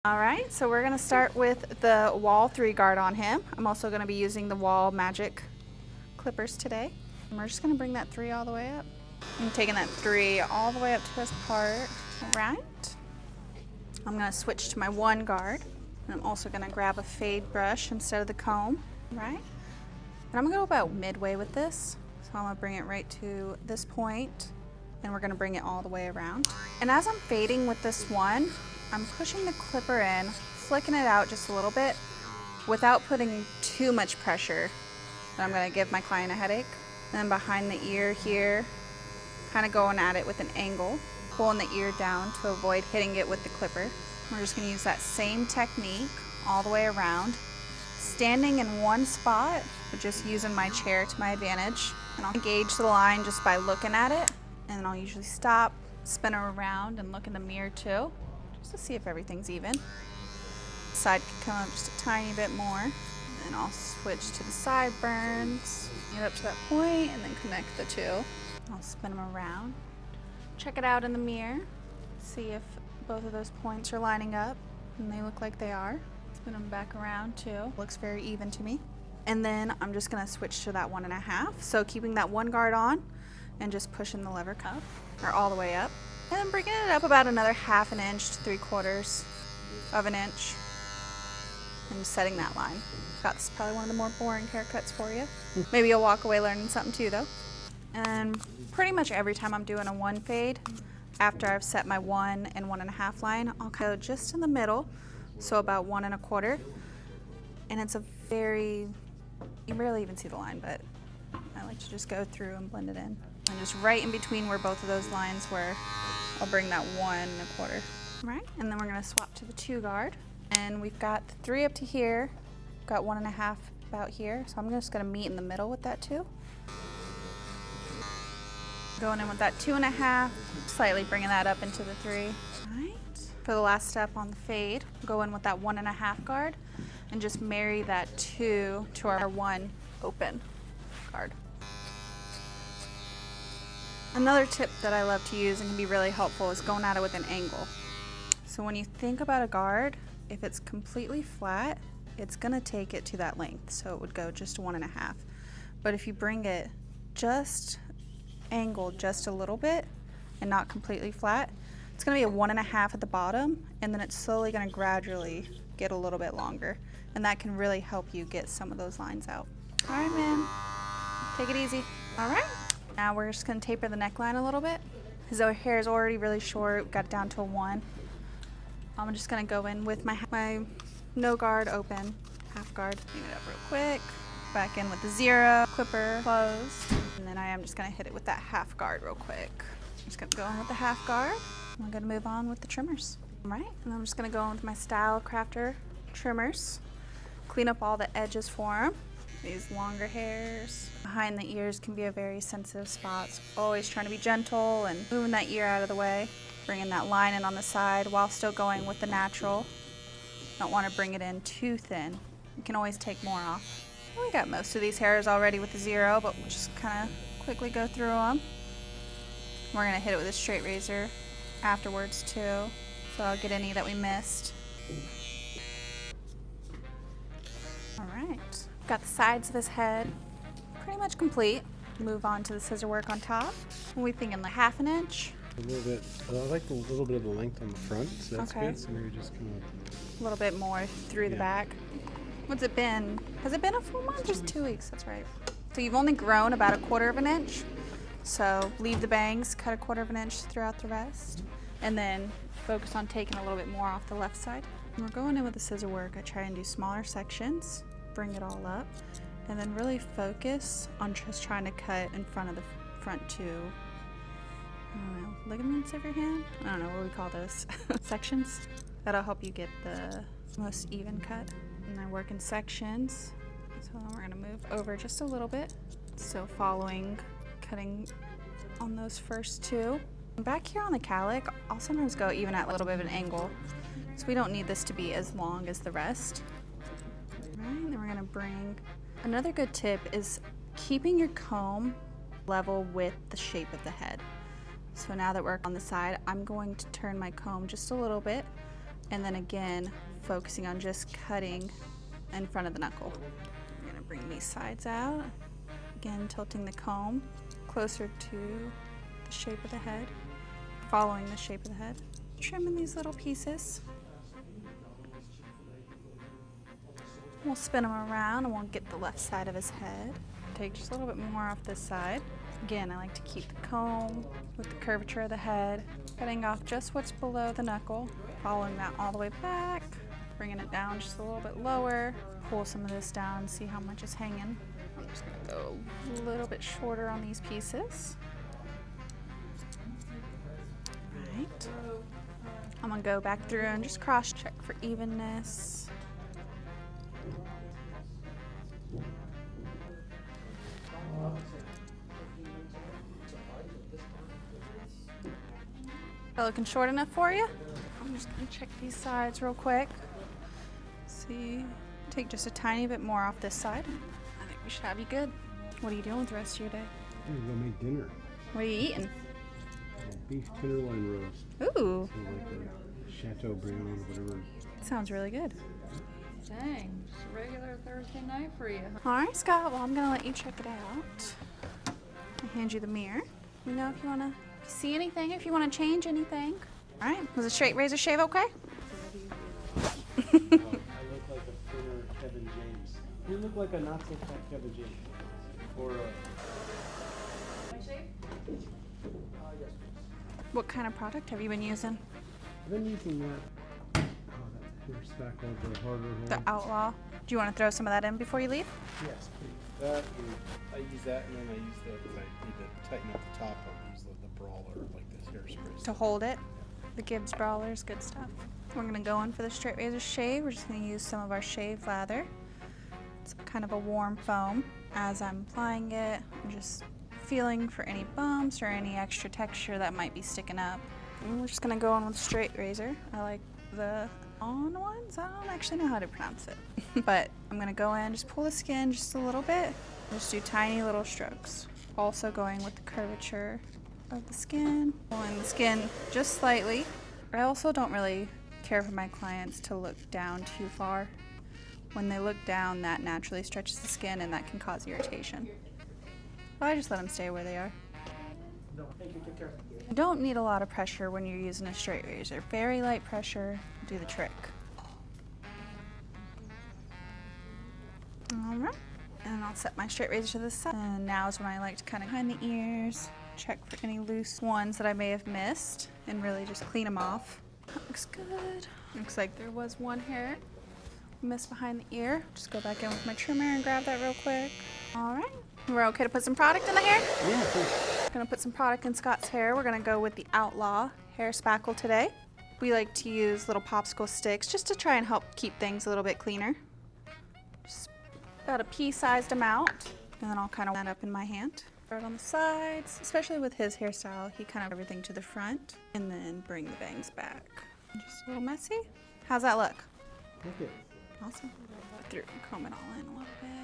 All right, so we're gonna start with the wall 3 guard on him. I'm also gonna be using the wall magic clippers today. And we're just gonna bring that 3 all the way up. I'm taking that 3 all the way up to this part. All right. I'm gonna switch to my 1 guard. And I'm also gonna grab a fade brush instead of the comb, right? And I'm gonna go about midway with this. So I'm gonna bring it right to this point, and we're gonna bring it all the way around. And as I'm fading with this one, I'm pushing the clipper in, flicking it out just a little bit without putting too much pressure. But I'm gonna give my client a headache. And then behind the ear here, kind of going at it with an angle, pulling the ear down to avoid hitting it with the clipper. We're just gonna use that same technique all the way around, standing in one spot, but just using my chair to my advantage. And I'll gauge the line just by looking at it. And then I'll usually stop, spin her around, and look in the mirror too, just to see if everything's even. Side can come up just a tiny bit more. And then I'll switch to the sideburns, get up to that point, and then connect the 2. I'll spin them around. Check it out in the mirror. See if both of those points are lining up, and they look like they are. Spin them back around too. Looks very even to me. And then I'm just gonna switch to that 1.5. So keeping that 1 guard on and just pushing the lever up, or all the way up. And then bringing it up about another 1/2 inch to 3/4 of an inch. And setting that line. God, this is probably one of the more boring haircuts for you. Maybe you'll walk away learning something too though. And pretty much every time I'm doing a 1 fade, after I've set my 1 and 1.5 line, I'll go just in the middle, so about 1 1/4. And it's a very, you rarely even see the line, but I like to just go through and blend it in. And just right in between where both of those lines were, I'll bring that 1 1/4. Right, and then we're gonna swap to the 2 guard. And we've got the 3 up to here, got 1.5 about here. So I'm just gonna meet in the middle with that 2. Going in with that 2.5, slightly bringing that up into the 3. All right, for the last step on the fade, go in with that 1.5 guard and just marry that 2 to our 1 open guard. Another tip that I love to use and can be really helpful is going at it with an angle. So when you think about a guard, if it's completely flat, it's gonna take it to that length. So it would go just to 1.5. But if you bring it just angled just a little bit and not completely flat, it's gonna be a 1.5 at the bottom, and then it's slowly gonna gradually get a little bit longer. And that can really help you get some of those lines out. All right, man, take it easy. All right, now we're just gonna taper the neckline a little bit. His hair is already really short, got it down to a 1. I'm just gonna go in with my no guard open, 1/2 guard, clean it up real quick. Back in with the 0, clipper closed. And then I am just gonna hit it with that 1/2 guard real quick. I'm just gonna go in with the 1/2 guard. I'm gonna move on with the trimmers. All right, and I'm just gonna go in with my Style Crafter trimmers. Clean up all the edges for them. These longer hairs. Behind the ears can be a very sensitive spot. So always trying to be gentle and moving that ear out of the way. Bringing that line in on the side while still going with the natural. Don't wanna bring it in too thin. You can always take more off. We got most of these hairs already with the 0, but we'll just kind of quickly go through them. We're gonna hit it with a straight razor afterwards too, so I'll get any that we missed. All right, got the sides of this head pretty much complete. Move on to the scissor work on top. We're thinking like 1/2 inch. A little bit, I like a little bit of the length on the front, so that's Okay. good. So maybe just come up A little bit more through the back. What's it been? Has it been a full month? Just 2 weeks, that's right. So you've only grown about 1/4 inch. So leave the bangs, cut 1/4 inch throughout the rest, and then focus on taking a little bit more off the left side. When we're going in with the scissor work, I try and do smaller sections, bring it all up, and then really focus on just trying to cut in front of the front 2, I don't know, ligaments of your hand? I don't know what we call those sections. That'll help you get the most even cut. And I work in sections, so then we're gonna move over just a little bit, still following, cutting on those first 2. And back here on the cowlick, I'll sometimes go even at a little bit of an angle, so we don't need this to be as long as the rest. All right, then we're gonna bring, another good tip is keeping your comb level with the shape of the head. So now that we're on the side, I'm going to turn my comb just a little bit and then again, focusing on just cutting in front of the knuckle. I'm gonna bring these sides out. Again, tilting the comb closer to the shape of the head, following the shape of the head. Trimming these little pieces. We'll spin him around and we'll get the left side of his head. Take just a little bit more off this side. Again, I like to keep the comb with the curvature of the head, cutting off just what's below the knuckle, following that all the way back, bringing it down just a little bit lower, pull some of this down, see how much is hanging. I'm just gonna go a little bit shorter on these pieces. All right. I'm gonna go back through and just cross check for evenness. That looking short enough for you? I'm just gonna check these sides real quick. See, take just a tiny bit more off this side. I think we should have you good. What are you doing with the rest of your day? I'm gonna go make dinner. What are you eating? Beef tenderloin roast. Ooh, So like a Chateaubriand or whatever. sounds really good. Dang, just a regular Thursday night for you. All right, Scott, well, I'm gonna let you check it out. I'll hand you the mirror. Let me know if you wanna see anything, if you wanna change anything. All right, was a straight razor shave okay? I look like a thinner Kevin James. You look like a not so fat Kevin James. Or What kind of product have you been using? I've been using that. Oh, that hair spackle, the harder one. The Outlaw. Do you wanna throw some of that in before you leave? Yes, please. That, I use that, and then I use the, if I need to tighten up the top, I'll use the brawler, like this hairspray. To hold it. The Gibbs Brawler's good stuff. We're gonna go in for the straight razor shave. We're just gonna use some of our shave lather. It's kind of a warm foam. As I'm applying it, I'm just feeling for any bumps or any extra texture that might be sticking up. And we're just gonna go in with straight razor. I like the on ones. I don't actually know how to pronounce it. But I'm gonna go in, just pull the skin just a little bit. Just do tiny little strokes. Also going with the curvature of the skin. Pulling the skin just slightly. I also don't really care for my clients to look down too far. When they look down, that naturally stretches the skin and that can cause irritation. But I just let them stay where they are. You don't need a lot of pressure when you're using a straight razor. Very light pressure, do the trick. All right, and I'll set my straight razor to the side. And now is when I like to kind of behind the ears, check for any loose ones that I may have missed, and really just clean them off. That looks good. Looks like there was one hair missed behind the ear. Just go back in with my trimmer and grab that real quick. All right, we're okay to put some product in the hair? Yeah, please. Gonna put some product in Scott's hair. We're gonna go with the Outlaw hair spackle today. We like to use little popsicle sticks just to try and help keep things a little bit cleaner. Just about a pea-sized amount, and then I'll kind of line up in my hand. Start on the sides, especially with his hairstyle. He kind of everything to the front, and then bring the bangs back. Just a little messy. How's that look? Okay. Awesome. Comb it all in a little bit.